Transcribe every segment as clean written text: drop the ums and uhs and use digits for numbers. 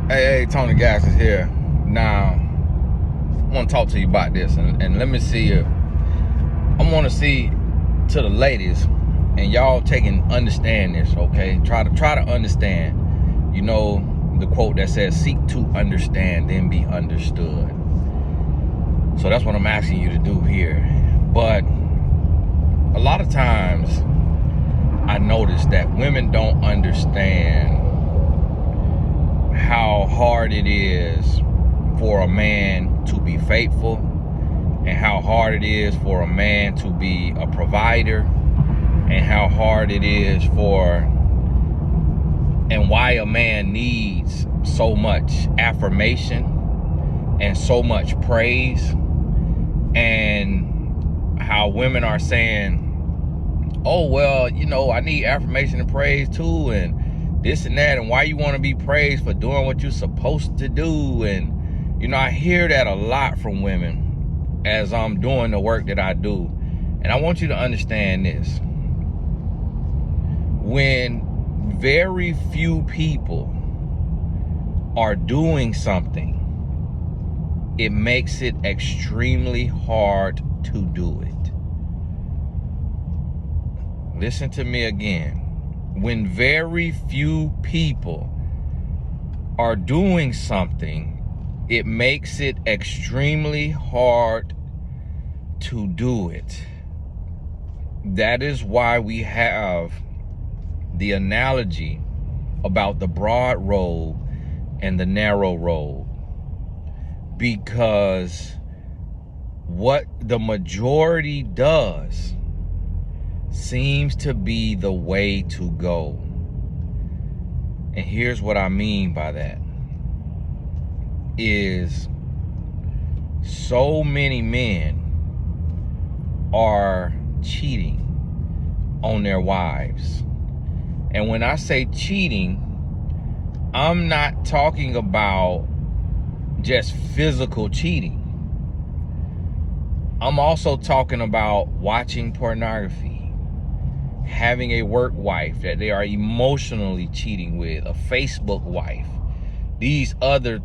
Hey, Tony Gas is here. Now, I want to talk to you about this, and let me see if I want to see to the ladies, and y'all understand this, okay? Try to understand. You know the quote that says, "Seek to understand, then be understood." So that's what I'm asking you to do here. But a lot of times, I notice that women don't understand how hard it is for a man to be faithful, and how hard it is for a man to be a provider, and how hard it is and why a man needs so much affirmation and so much praise, and how women are saying, oh, well, I need affirmation and praise too, and this and that, and why you want to be praised for doing what you're supposed to do. And I hear that a lot from women as I'm doing the work that I do. And I want you to understand this: when very few people are doing something, it makes it extremely hard to do it. Listen to me again. When very few people are doing something, it makes it extremely hard to do it. That is why we have the analogy about the broad road and the narrow road. Because what the majority does seems to be the way to go. And here's what I mean by that: is so many men are cheating on their wives. And when I say cheating, I'm not talking about just physical cheating. I'm also talking about watching pornography, having a work wife that they are emotionally cheating with, a Facebook wife, these other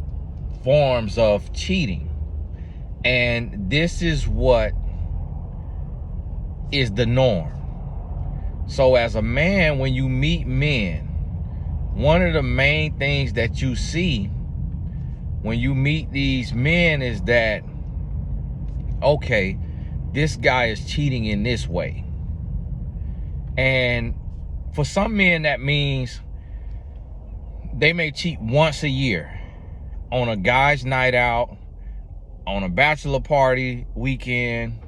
forms of cheating. And this is what is the norm. So as a man, when you meet men, one of the main things that you see when you meet these men is that, okay, this guy is cheating in this way. And for some men, that means they may cheat once a year on a guy's night out, on a bachelor party weekend,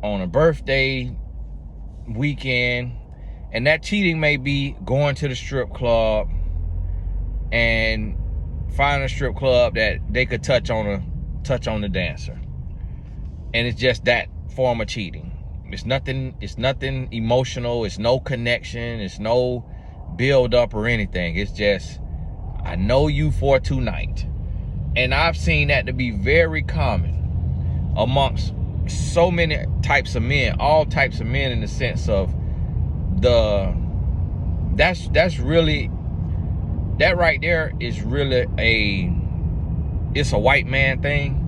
on a birthday weekend. And that cheating may be going to the strip club and finding a strip club that they could touch on the dancer. And it's just that form of cheating. It's nothing emotional. It's no connection. It's no build up or anything. It's just, I know you for tonight. And I've seen that to be very common amongst so many types of men, all types of men, in the sense of that's really, that right there is really it's a white man thing.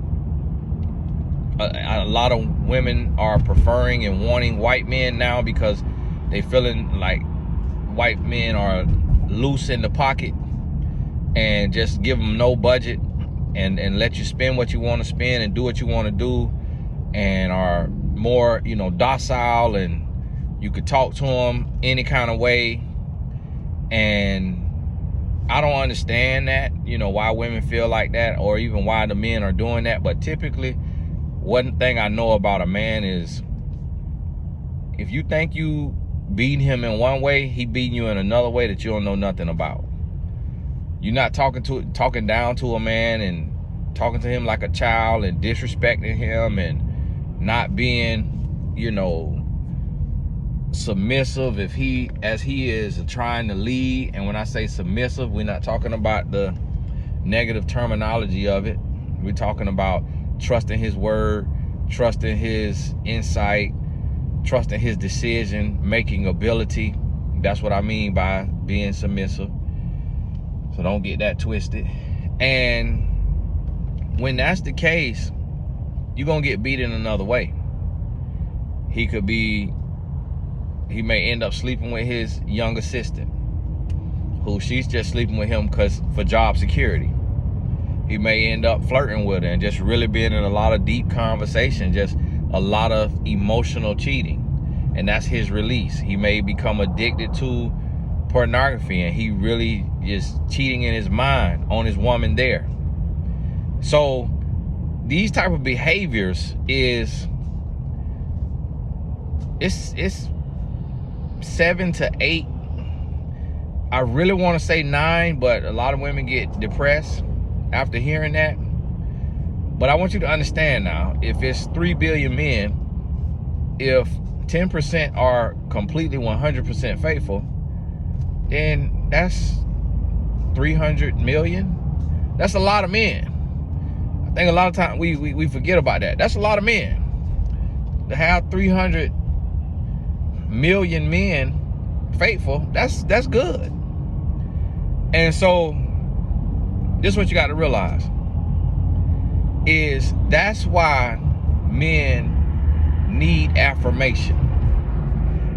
A lot of women are preferring and wanting white men now because they feeling like white men are loose in the pocket and just give them no budget and let you spend what you want to spend and do what you want to do, and are more, docile, and you could talk to them any kind of way. And I don't understand that, why women feel like that, or even why the men are doing that. But typically, one thing I know about a man is, if you think you beating him in one way, he beating you in another way that you don't know nothing about. You're not talking down to a man and talking to him like a child and disrespecting him and not being, submissive as he is trying to lead. And when I say submissive, we're not talking about the negative terminology of it. We're talking about trusting his word, trusting his insight, trusting his decision making ability. That's what I mean by being submissive. So don't get that twisted. And when that's the case, you're gonna get beat in another way. He may end up sleeping with his young assistant, who she's just sleeping with him for job security. He may end up flirting with her and just really being in a lot of deep conversation, just a lot of emotional cheating. And that's his release. He may become addicted to pornography, and he really is cheating in his mind on his woman there. So these type of behaviors it's 7 to 8. I really want to say 9, but a lot of women get depressed after hearing that. But I want you to understand now, if it's 3 billion men, if 10% are completely 100% faithful, then that's 300 million. That's a lot of men. I think a lot of times we forget about that. That's a lot of men. To have 300 million men faithful, that's good. And so this is what you got to realize, is that's why men need affirmation.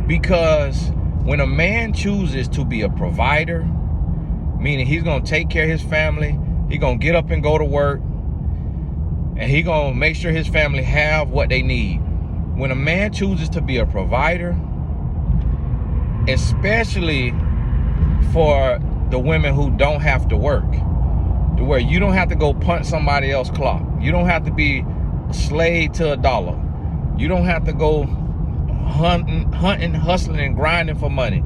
Because when a man chooses to be a provider, meaning he's going to take care of his family, he's going to get up and go to work, and he's going to make sure his family have what they need. When a man chooses to be a provider, especially for the women who don't have to work, to where you don't have to go punch somebody else's clock, you don't have to be a slave to $1, you don't have to go hunting, hustling, and grinding for money,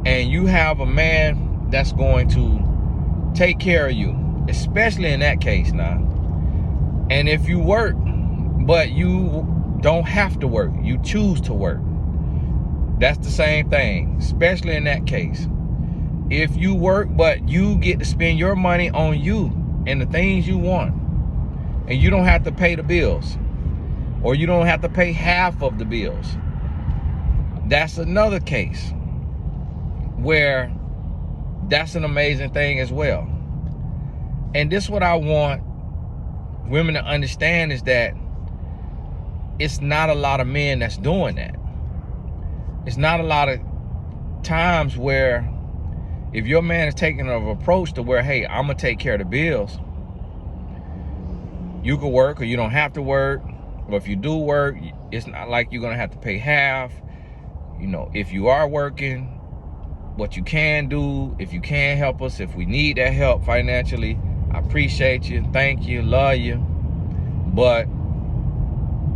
and you have a man that's going to take care of you, especially in that case now. And if you work, but you don't have to work, you choose to work, that's the same thing, especially in that case. If you work, but you get to spend your money on you and the things you want, and you don't have to pay the bills, or you don't have to pay half of the bills, that's another case where that's an amazing thing as well. And this is what I want women to understand, is that it's not a lot of men that's doing that. It's not a lot of times where if your man is taking an approach to where, hey, I'm gonna take care of the bills, you can work or you don't have to work, or if you do work, it's not like you're gonna have to pay half. You know, if you are working, what you can do, if you can help us, if we need that help financially, I appreciate you, thank you, love you, but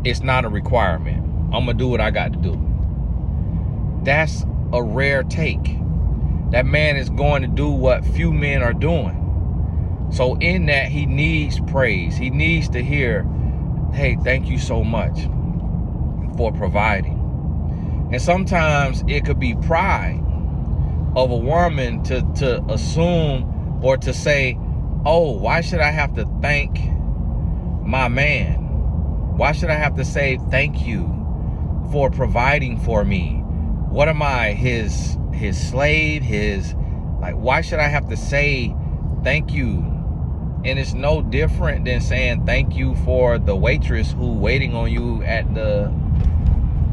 it's not a requirement. I'm gonna do what I got to do. That's a rare take. That man is going to do what few men are doing. So in that, he needs praise. He needs to hear, hey, thank you so much for providing. And sometimes it could be pride of a woman to assume or to say, oh, why should I have to thank my man? Why should I have to say thank you for providing for me? What am I, his slave? Why should I have to say thank you? And it's no different than saying thank you for the waitress who waiting on you at the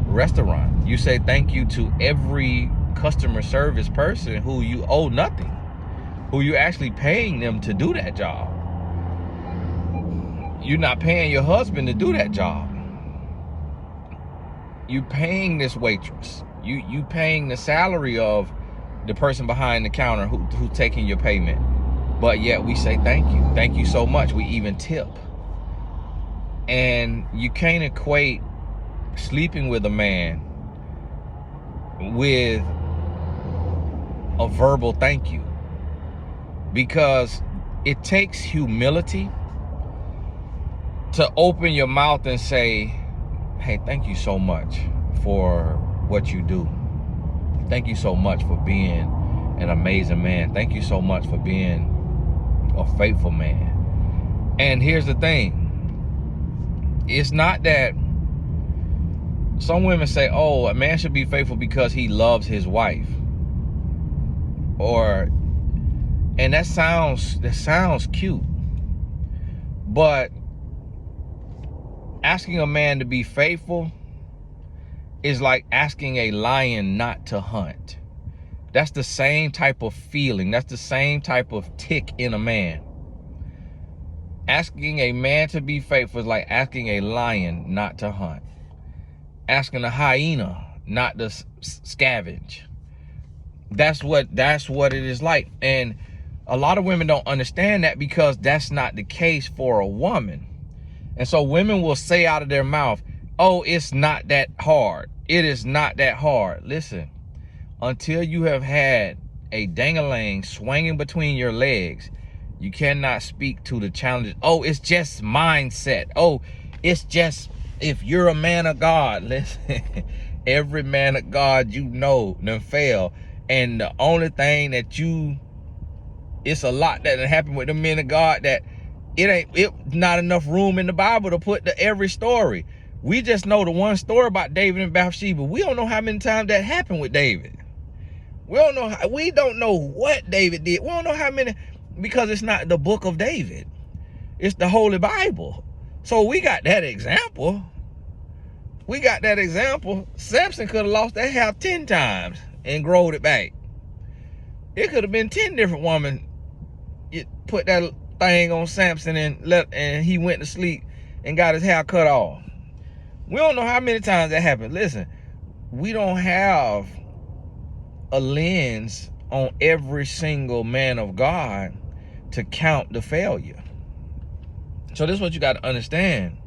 restaurant. You say thank you to every customer service person who you owe nothing, who you're actually paying them to do that job. You're not paying your husband to do that job. You paying this waitress. You paying the salary of the person behind the counter who's taking your payment. But yet we say thank you. Thank you so much. We even tip. And you can't equate sleeping with a man with a verbal thank you, because it takes humility to open your mouth and say, hey, thank you so much for what you do. Thank you so much for being an amazing man. Thank you so much for being a faithful man. And here's the thing. It's not that some women say, oh, a man should be faithful because he loves his wife, or And that sounds cute. But asking a man to be faithful is like asking a lion not to hunt. That's the same type of feeling. That's the same type of tick in a man. Asking a man to be faithful is like asking a lion not to hunt. Asking a hyena not to scavenge. That's what it is like. And a lot of women don't understand that, because that's not the case for a woman. And so women will say out of their mouth, oh, it's not that hard. It is not that hard. Listen, until you have had a dang-a-lang swinging between your legs, you cannot speak to the challenges. Oh, it's just mindset. Oh, it's just, if you're a man of God, listen, every man of God you know done fail. And the only thing that it's a lot that happened with the men of God that it not enough room in the Bible to put every story. We just know the one story about David and Bathsheba. We don't know how many times that happened with David. We don't know what David did. We don't know how many, because it's not the book of David. It's the Holy Bible. So we got that example. Samson could have lost that hair 10 times and growed it back. It could have been 10 different women. You put that thing on Samson and he went to sleep and got his hair cut off. We don't know how many times that happened. Listen, we don't have a lens on every single man of God to count the failure. So this is what you got to understand.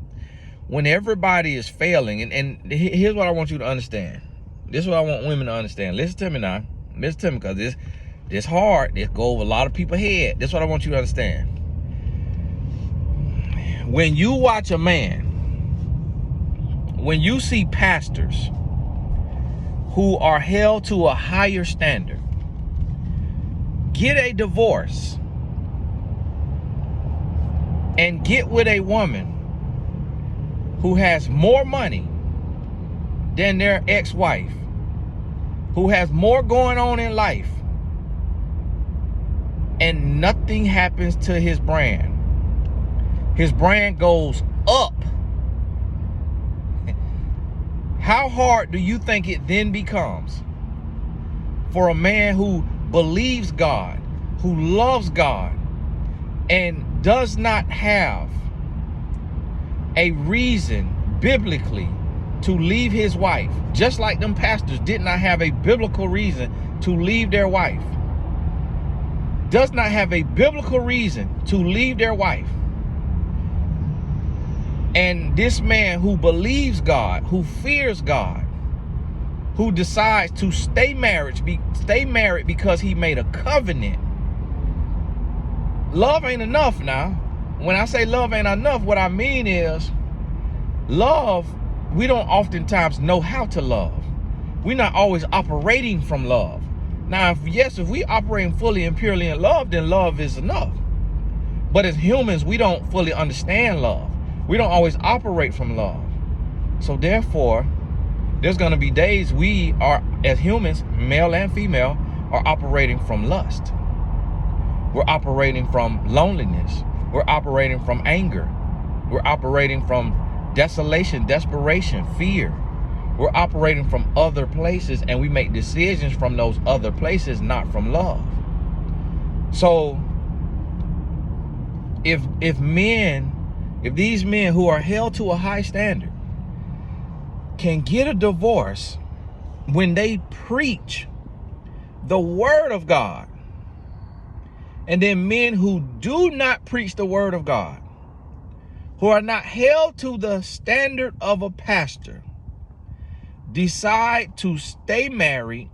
When everybody is failing, and here's what I want you to understand. This is what I want women to understand. Listen to me now. Listen to me, because this hard. This go over a lot of people's head. This is what I want you to understand. When you watch a man, when you see pastors who are held to a higher standard get a divorce and get with a woman who has more money than their ex-wife, who has more going on in life, and nothing happens to his brand. His brand goes up. How hard do you think it then becomes for a man who believes God, who loves God, and does not have a reason biblically to leave his wife, just like them pastors did not have a biblical reason to leave their wife, does not have a biblical reason to leave their wife. And this man who believes God, who fears God, who decides to stay married because he made a covenant. Love ain't enough now. When I say love ain't enough, what I mean is love, we don't oftentimes know how to love. We're not always operating from love. Now, if we operating fully and purely in love, then love is enough. But as humans, we don't fully understand love. We don't always operate from love. So therefore, there's going to be days we are, as humans, male and female, are operating from lust. We're operating from loneliness. We're operating from anger. We're operating from desolation, desperation, fear. We're operating from other places, and we make decisions from those other places, not from love. So if these men who are held to a high standard can get a divorce when they preach the word of God, and then men who do not preach the word of God, who are not held to the standard of a pastor, decide to stay married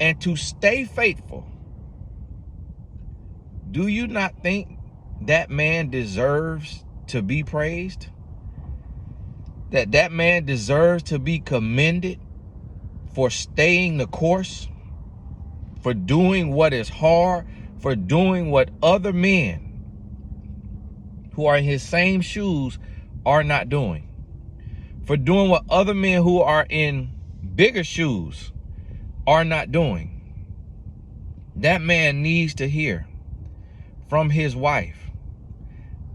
and to stay faithful, do you not think that man deserves to be praised? That man deserves to be commended for staying the course, for doing what is hard, for doing what other men who are in his same shoes are not doing, for doing what other men who are in bigger shoes are not doing. That man needs to hear from his wife,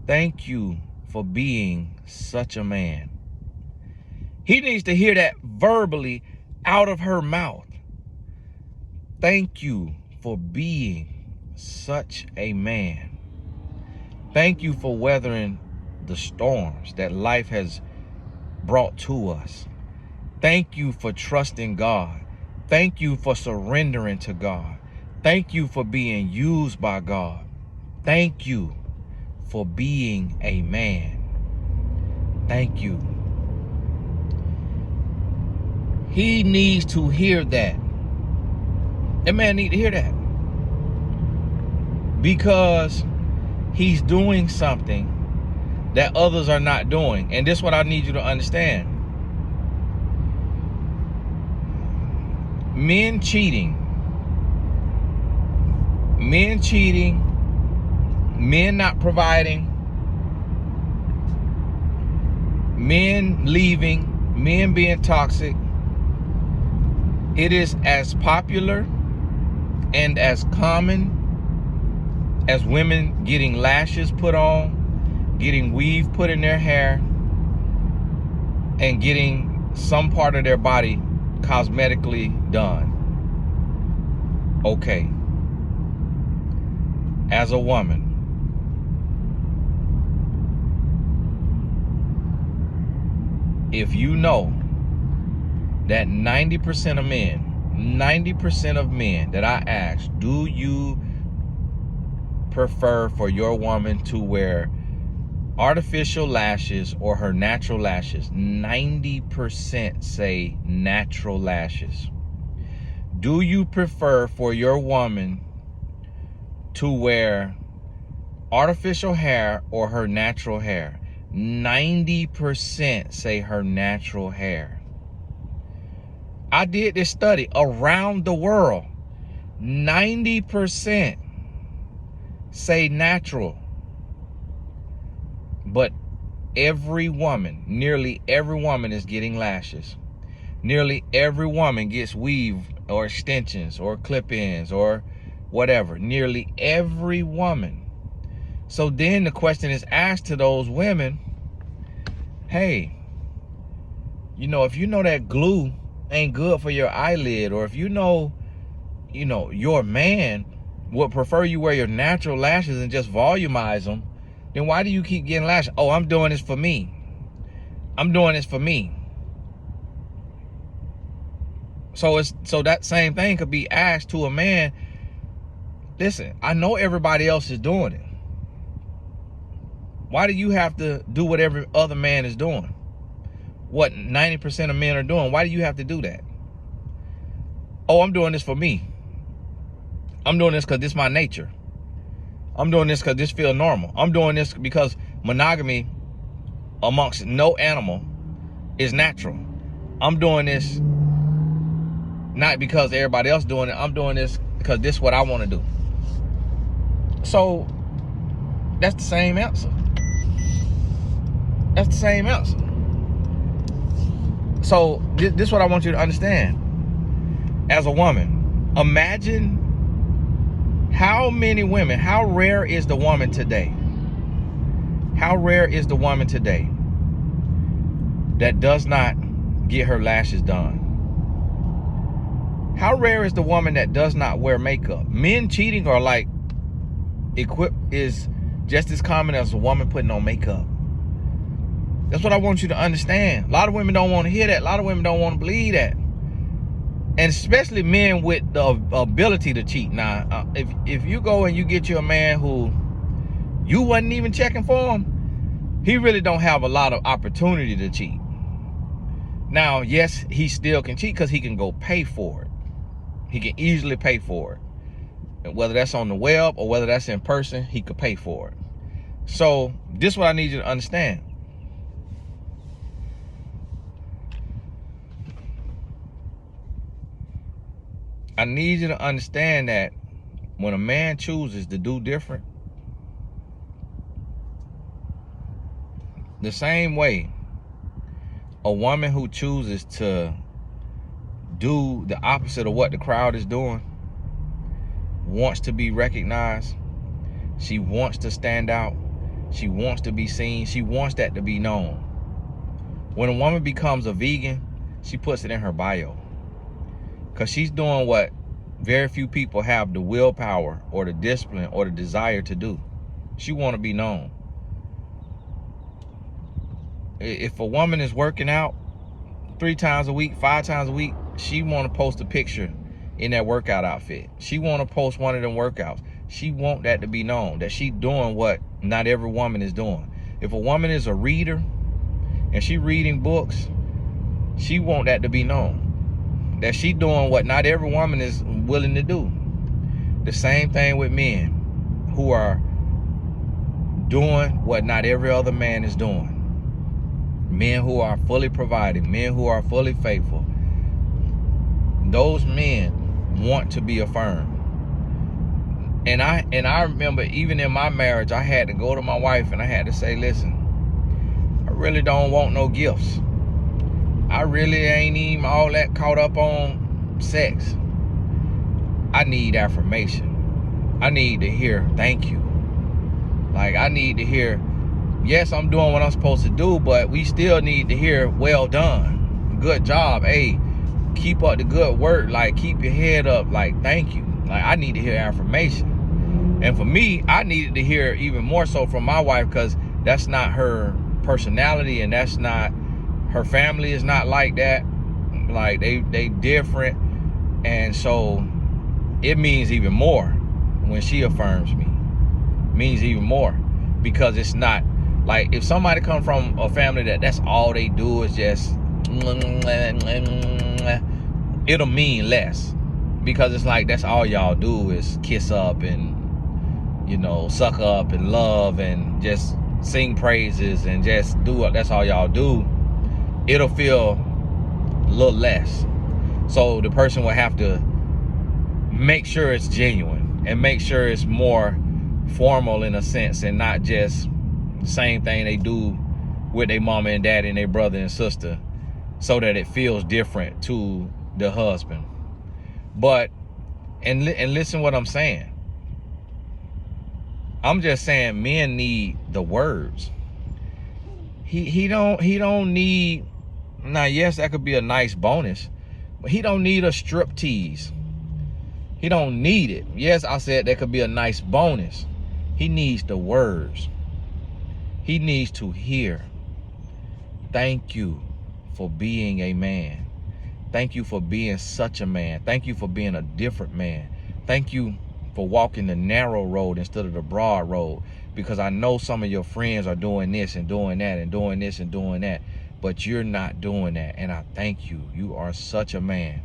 thank you for being such a man. He needs to hear that verbally out of her mouth. Thank you for being such a man. Thank you for weathering the storms that life has brought to us. Thank you for trusting God. Thank you for surrendering to God. Thank you for being used by God. Thank you for being a man. Thank you. He needs to hear that. That man needs to hear that. Because he's doing something that others are not doing. And this is what I need you to understand. Men cheating, men not providing, men leaving, men being toxic. It is as popular and as common as women getting lashes put on, getting weave put in their hair, and getting some part of their body cosmetically done. Okay. As a woman, if you know that 90% of men that I ask, do you prefer for your woman to wear artificial lashes or her natural lashes? 90% say natural lashes. Do you prefer for your woman to wear artificial hair or her natural hair? 90% say her natural hair. I did this study around the world. 90% say natural. But every woman, nearly every woman is getting lashes. Nearly every woman gets weave or extensions or clip-ins or whatever. Nearly every woman. So then the question is asked to those women, hey, you know, if you know that glue ain't good for your eyelid, or if you know, your man would prefer you wear your natural lashes and just volumize them, then why do you keep getting lashes? Oh, I'm doing this for me. I'm doing this for me. So that same thing could be asked to a man. Listen, I know everybody else is doing it. Why do you have to do what every other man is doing? What 90% of men are doing? Why do you have to do that? Oh, I'm doing this for me. I'm doing this because this is my nature. I'm doing this because this feels normal. I'm doing this because monogamy amongst no animal is natural. I'm doing this not because everybody else doing it. I'm doing this because this is what I want to do. So that's the same answer. That's the same answer. So this is what I want you to understand. As a woman, imagine how many women, how rare is the woman today? How rare is the woman today that does not get her lashes done? How rare is the woman that does not wear makeup? Men cheating are like is just as common as a woman putting on makeup. That's what I want you to understand. A lot of women don't want to hear that. A lot of women don't want to believe that. And especially men with the ability to cheat. Now, if you go and you get you a man who you wasn't even checking for him, he really don't have a lot of opportunity to cheat. Now, yes, he still can cheat because he can go pay for it. He can easily pay for it. And whether that's on the web or whether that's in person, he could pay for it. So this is what I need you to understand. I need you to understand that when a man chooses to do different, the same way a woman who chooses to do the opposite of what the crowd is doing wants to be recognized. She wants to stand out. She wants to be seen. She wants that to be known. When a woman becomes a vegan, she puts it in her bio, because she's doing what very few people have the willpower or the discipline or the desire to do. She want to be known. If a woman is working out 3 times a week, 5 times a week, she want to post a picture in that workout outfit. She want to post one of them workouts. She want that to be known, that she doing what not every woman is doing. If a woman is a reader and she reading books, she want that to be known, that she doing what not every woman is willing to do. The same thing with men who are doing what not every other man is doing. Men who are fully providing, men who are fully faithful. Those men want to be affirmed. And I remember even in my marriage, I had to go to my wife and I had to say, listen, I really don't want no gifts. I really ain't even all that caught up on sex. I need affirmation. I need to hear thank you. Like, I need to hear, yes, I'm doing what I'm supposed to do, but we still need to hear well done. Good job. Hey, keep up the good work. Like, keep your head up. Like, thank you. Like, I need to hear affirmation. And for me, I needed to hear even more so from my wife, because that's not her personality, and that's not, her family is not like that. Like, they different. And so it means even more when she affirms me. It means even more, because it's not like, if somebody comes from a family that's all they do is just, it'll mean less, because it's like that's all y'all do is kiss up and, you know, suck up and love and just sing praises and just do what, that's all y'all do. It'll feel a little less. So the person will have to make sure it's genuine and make sure it's more formal in a sense, and not just the same thing they do with their mama and daddy and their brother and sister, so that it feels different to the husband. But and listen what I'm saying. I'm just saying men need the words. He don't need, now yes, that could be a nice bonus, but he don't need a strip tease. He don't need it. Yes, I said that could be a nice bonus. He needs the words. He needs to hear, thank you for being a man. Thank you for being such a man. Thank you for being a different man. Thank you for walking the narrow road instead of the broad road, because I know some of your friends are doing this and doing that and doing this and doing that, but you're not doing that, and I thank you. You are such a man.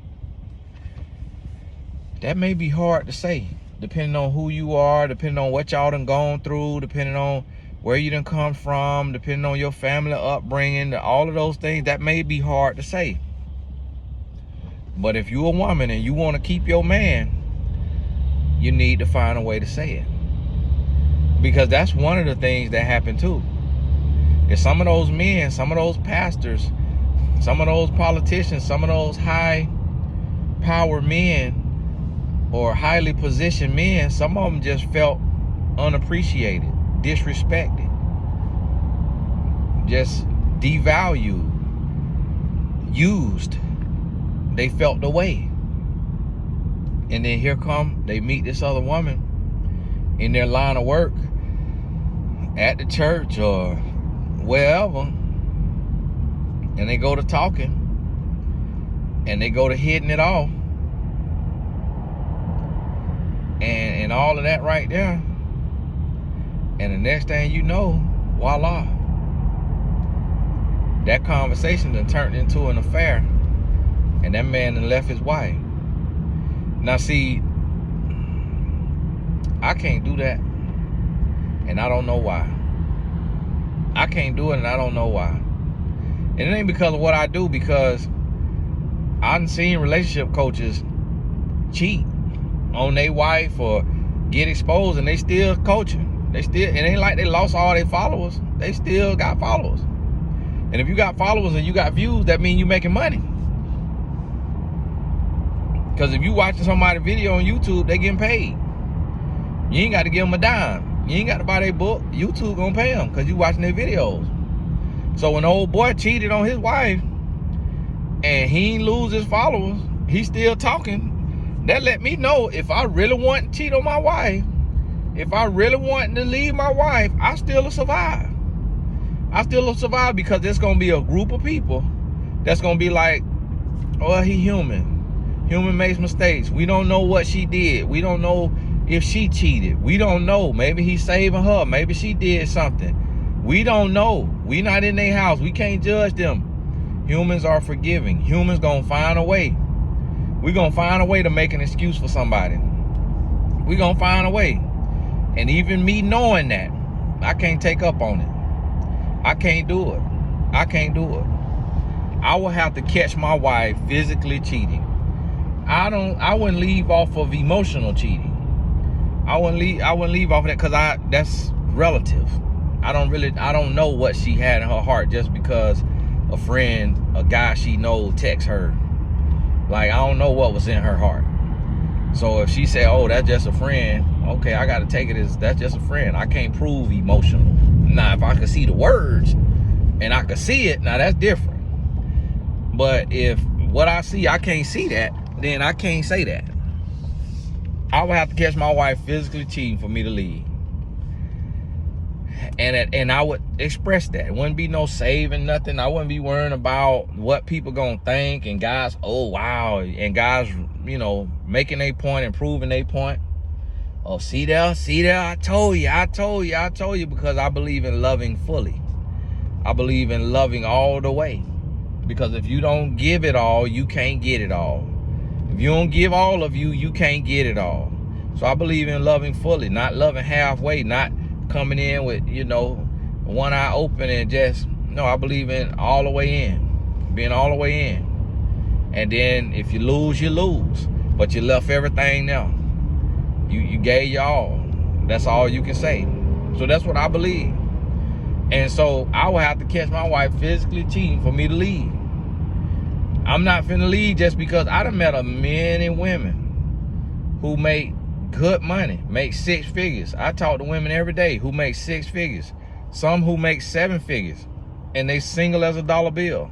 That may be hard to say, depending on who you are, depending on what y'all done gone through, depending on where you done come from, depending on your family upbringing, all of those things. That may be hard to say. But if you're a woman and you want to keep your man, you need to find a way to say it. Because that's one of the things that happen too. Is some of those men, some of those pastors, some of those politicians, some of those high power men or highly positioned men, some of them just felt unappreciated, disrespected, just devalued, used. They felt the way. And then here come, they meet this other woman in their line of work, at the church or wherever, and they go to talking and they go to hitting it off and all of that right there. And the next thing you know, voila, that conversation done turned into an affair, and that man done left his wife. Now see, I can't do that, and I don't know why. I can't do it, and I don't know why. And it ain't because of what I do, because I've seen relationship coaches cheat on their wife or get exposed, and they still coaching. It ain't like they lost all their followers. They still got followers. And if you got followers and you got views, that means you making money. Because if you watching somebody's video on YouTube, they getting paid. You ain't got to give them a dime. You ain't got to buy their book. YouTube gonna pay them because you watching their videos. So when the old boy cheated on his wife and he ain't lose his followers, he still talking. That let me know if I really want to cheat on my wife, if I really want to leave my wife, I still will survive. I still will survive because there's gonna be a group of people that's gonna be like, oh, he human. Human makes mistakes. We don't know what she did. We don't know if she cheated. We don't know. Maybe he's saving her. Maybe she did something. We don't know. We not in their house. We can't judge them. Humans are forgiving. Humans gonna find a way. We gonna find a way to make an excuse for somebody. We gonna find a way. And even me knowing that, I can't take up on it. I can't do it. I can't do it. I will have to catch my wife physically cheating. I wouldn't leave off of emotional cheating. I wouldn't leave off of that because that's relative. I don't know what she had in her heart just because a friend, a guy she knows text her. Like, I don't know what was in her heart. So if she said, oh, that's just a friend, okay, I gotta take it as that's just a friend. I can't prove emotional. Now, if I could see the words and I could see it, now that's different. But if what I see, I can't see that, then I can't say that. I would have to catch my wife physically cheating for me to leave. And I would express that. It wouldn't be no saving nothing. I wouldn't be worrying about what people gonna think and guys, oh wow, and guys, you know, making a point and proving a point. Oh, see there, I told you, because I believe in loving fully. I believe in loving all the way. Because if you don't give it all, you can't get it all. If you don't give all of you, you can't get it all. So I believe in loving fully, not loving halfway, not coming in with, you know, one eye open and just, no, I believe in all the way in, being all the way in. And then if you lose, you lose. But you left everything now. You gave your all. That's all you can say. So that's what I believe. And so I would have to catch my wife physically cheating for me to leave. I'm not finna leave just because I done met a many women who make good money, make 6 figures. I talk to women every day who make 6 figures. Some who make 7 figures. And they single as a dollar bill.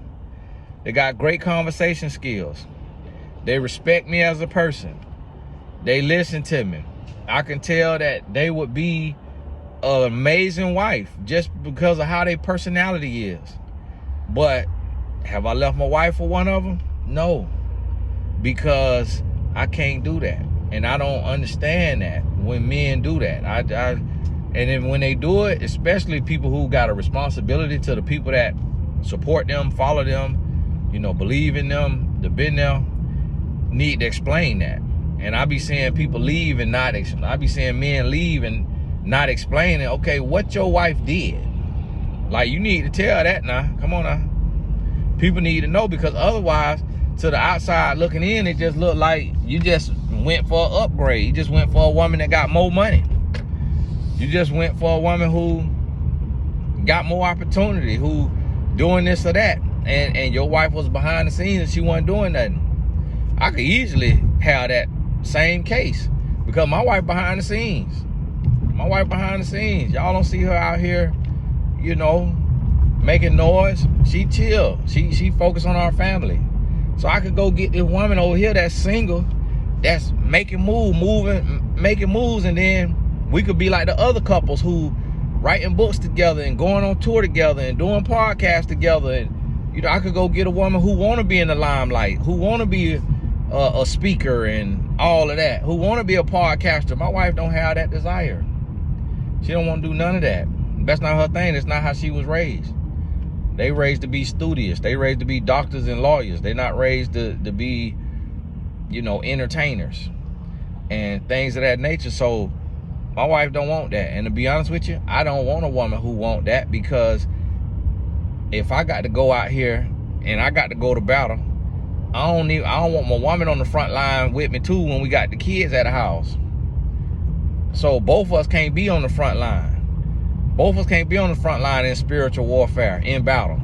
They got great conversation skills. They respect me as a person. They listen to me. I can tell that they would be an amazing wife just because of how their personality is. But have I left my wife for one of them? No, because I can't do that. And I don't understand that when men do that. And then when they do it, especially people who got a responsibility to the people that support them, follow them, you know, believe in them, the been there, need to explain that. And I be seeing people leave and not, I be seeing men leave and not explaining, okay, what your wife did. Like, you need to tell that now. Come on now. People need to know, because otherwise, to the outside looking in, it just looked like you just went for an upgrade. You just went for a woman that got more money. You just went for a woman who got more opportunity, who doing this or that. And your wife was behind the scenes and she wasn't doing nothing. I could easily have that same case because my wife behind the scenes. My wife behind the scenes. Y'all don't see her out here, you know, making noise. She chill. She focused on our family. So I could go get this woman over here that's single, that's making moves, and then we could be like the other couples who writing books together and going on tour together and doing podcasts together. And you know, I could go get a woman who want to be in the limelight, who want to be a speaker and all of that, who want to be a podcaster. My wife don't have that desire. She don't want to do none of that. That's not her thing. That's not how she was raised. They raised to be studious. They raised to be doctors and lawyers. They're not raised to be, you know, entertainers and things of that nature. So my wife don't want that. And to be honest with you, I don't want a woman who want that, because if I got to go out here and I got to go to battle, I don't want my woman on the front line with me too when we got the kids at the house. So both of us can't be on the front line. Both of us can't be on the front line in spiritual warfare, in battle.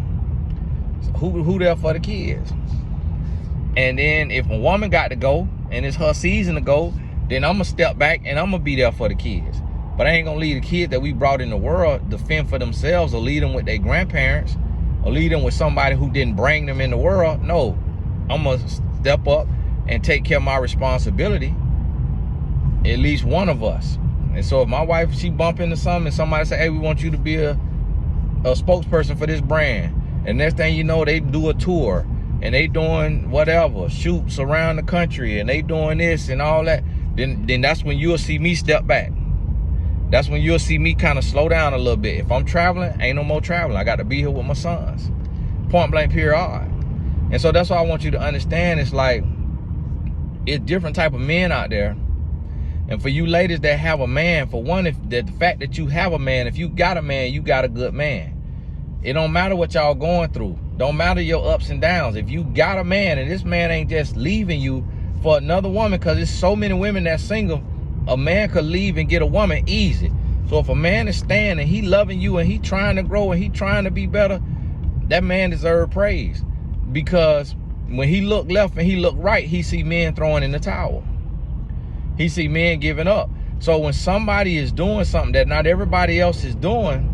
So who there for the kids? And then if a woman got to go and it's her season to go, then I'm gonna step back and I'm gonna be there for the kids. But I ain't gonna leave the kids that we brought in the world to fend for themselves, or lead them with their grandparents, or lead them with somebody who didn't bring them in the world. No, I'm gonna step up and take care of my responsibility, at least one of us. And so if my wife, she bump into something and somebody say, hey, we want you to be a spokesperson for this brand, and next thing you know, they do a tour and they doing whatever, shoots around the country, and they doing this and all that, then that's when you'll see me step back. That's when you'll see me kind of slow down a little bit. If I'm traveling, ain't no more traveling. I got to be here with my sons. Point blank period. And so that's why I want you to understand. It's like, it's different type of men out there. And for you ladies that have a man, for one, if the fact that you have a man, if you got a man, you got a good man. It don't matter what y'all going through. Don't matter your ups and downs. If you got a man, and this man ain't just leaving you for another woman, because there's so many women that's single, a man could leave and get a woman easy. So if a man is staying and he loving you and he trying to grow and he trying to be better, that man deserves praise. Because when he look left and he look right, he see men throwing in the towel. He see men giving up. So when somebody is doing something that not everybody else is doing,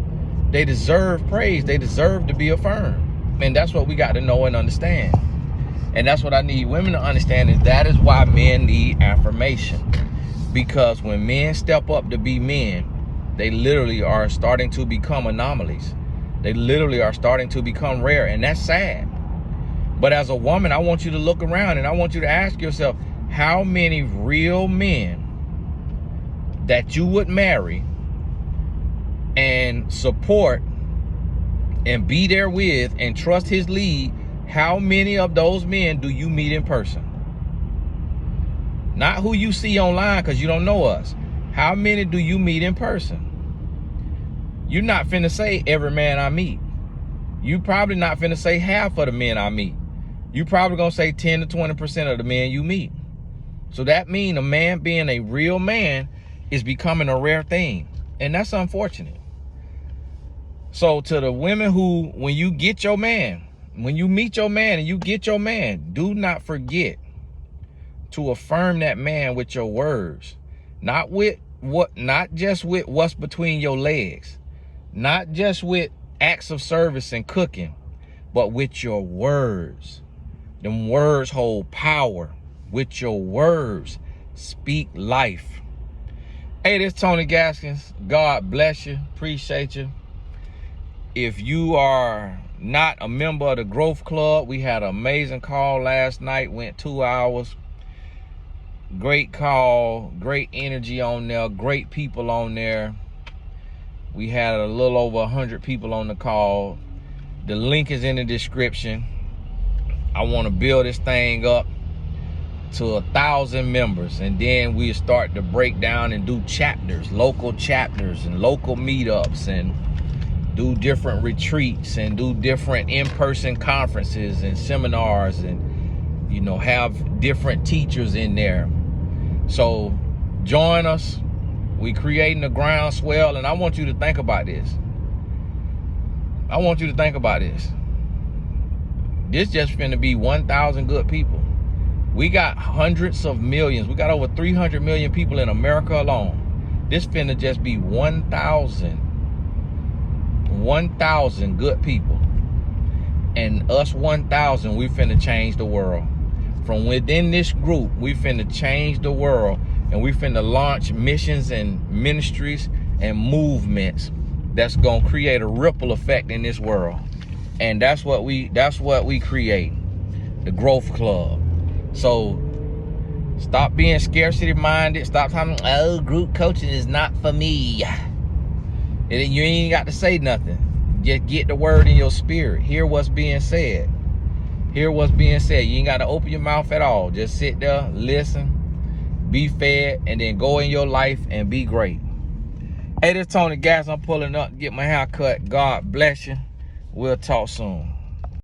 they deserve praise. They deserve to be affirmed. And that's what we got to know and understand. And that's what I need women to understand, is that is why men need affirmation. Because when men step up to be men, they literally are starting to become anomalies. They literally are starting to become rare, and that's sad. But as a woman, I want you to look around and I want you to ask yourself, how many real men that you would marry and support and be there with and trust his lead, how many of those men do you meet in person? Not who you see online, because you don't know us. How many do you meet in person? You're not finna say every man I meet. You probably not finna say half of the men I meet. You probably gonna say 10 to 20% of the men you meet. So that means a man being a real man is becoming a rare thing. And that's unfortunate. So to the women who, when you get your man, when you meet your man and you get your man, do not forget to affirm that man with your words. Not just with what's between your legs. Not just with acts of service and cooking, but with your words. Them words hold power. With your words, speak life. Hey, this is Tony Gaskins. God bless you. Appreciate you. If you are not a member of the Growth Club, we had an amazing call last night. Went 2 hours. Great call. Great energy on there. Great people on there. We had a little over 100 people on the call. The link is in the description. I want to build this thing up to 1,000 members, and then we start to break down and do chapters, local chapters and local meetups, and do different retreats and do different in-person conferences and seminars, and you know, have different teachers in there. So join us. We creating a groundswell, and I want you to think about this. I want you to think about this. This just finna be 1,000 good people. We got hundreds of millions. We got over 300 million people in America alone. This finna just be 1,000 good people. And us 1,000, we finna change the world. From within this group, we finna change the world. And we finna launch missions and ministries and movements that's gonna create a ripple effect in this world. And that's what we create. The Growth Club. So stop being scarcity minded. Stop talking, oh, group coaching is not for me. And you ain't got to say nothing. Just get the word in your spirit. Hear what's being said. Hear what's being said. You ain't got to open your mouth at all. Just sit there, listen, be fed, and then go in your life and be great. Hey, this is Tony Gas. I'm pulling up to get my hair cut. God bless you. We'll talk soon.